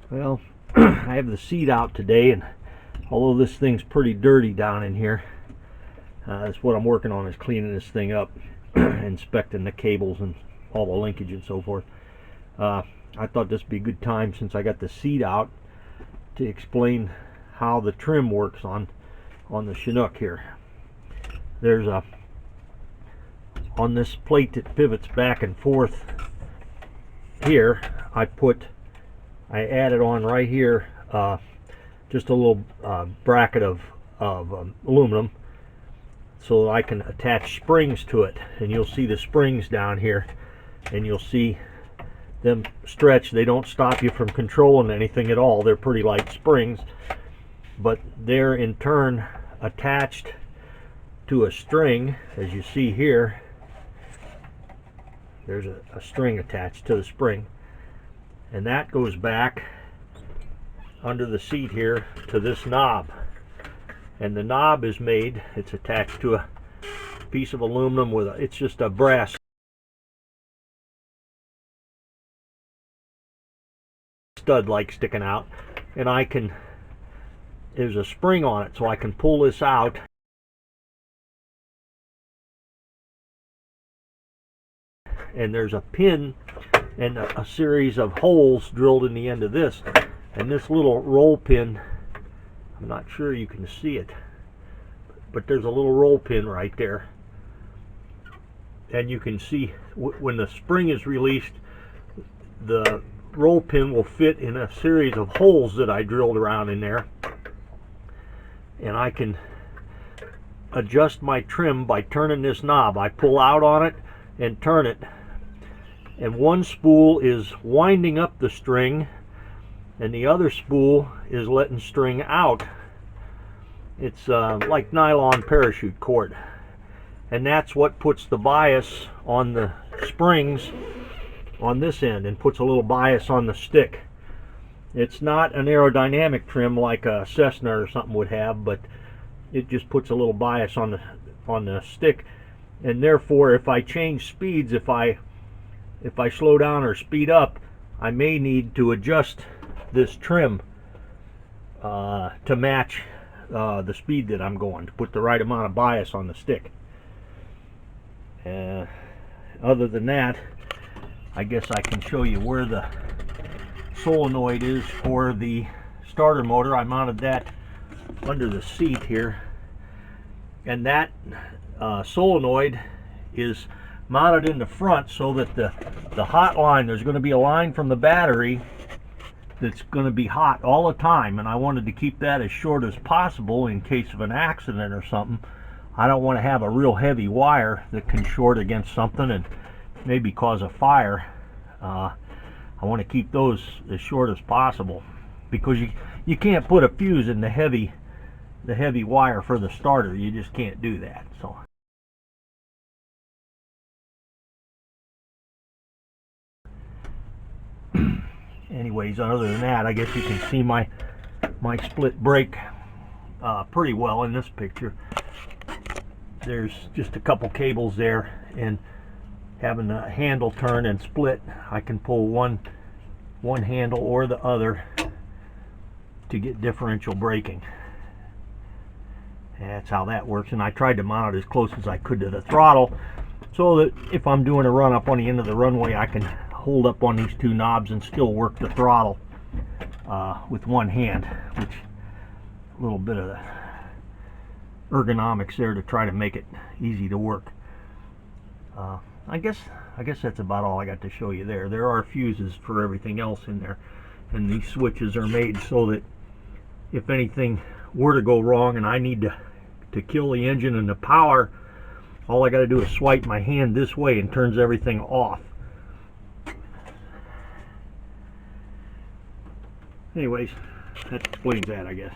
Well, I have the seat out today, and although this thing's pretty dirty down in here, that's what I'm working on, is cleaning this thing up, inspecting the cables and all the linkage and so forth. I thought this would be a good time, since I got the seat out, to explain how the trim works on the Chinook here. There's on this plate that pivots back and forth here, I added on right here just a little bracket of aluminum, so that I can attach springs to it. And you'll see the springs down here, and you'll see them stretch. They don't stop you from controlling anything at all. They're pretty light springs, but they're in turn attached to a string. As you see here, there's a string attached to the spring, and that goes back under the seat here to this knob. And the knob is made, it's attached to a piece of aluminum with it's just a brass stud like sticking out, and there's a spring on it, so I can pull this out and there's a pin and a series of holes drilled in the end of this. And this little roll pin, I'm not sure you can see it, but there's a little roll pin right there. And you can see when the spring is released, the roll pin will fit in a series of holes that I drilled around in there. And I can adjust my trim by turning this knob. I pull out on it and turn it, and one spool is winding up the string and the other spool is letting string out. It's like nylon parachute cord, and that's what puts the bias on the springs on this end and puts a little bias on the stick. It's not an aerodynamic trim like a Cessna or something would have, but it just puts a little bias on the stick. And therefore, if I change speeds, if I slow down or speed up, I may need to adjust this trim to match the speed that I'm going, to put the right amount of bias on the stick. Other than that, I guess I can show you where the solenoid is for the starter motor. I mounted that under the seat here, and that solenoid is mounted in the front so that the hot line, there's going to be a line from the battery that's going to be hot all the time, and I wanted to keep that as short as possible in case of an accident or something. I don't want to have a real heavy wire that can short against something and maybe cause a fire. I want to keep those as short as possible, because you can't put a fuse in the heavy wire for the starter. You just can't do that. So anyways, other than that, I guess you can see my split brake pretty well in this picture. There's just a couple cables there, and having the handle turn and split, I can pull one handle or the other to get differential braking. That's how that works. And I tried to mount it as close as I could to the throttle, so that if I'm doing a run up on the end of the runway, I can hold up on these two knobs and still work the throttle with one hand, which a little bit of the ergonomics there to try to make it easy to work. I guess that's about all I got to show you there. There are fuses for everything else in there, and these switches are made so that if anything were to go wrong and I need to kill the engine and the power, all I got to do is swipe my hand this way and turns everything off. Anyways, that explains that, I guess.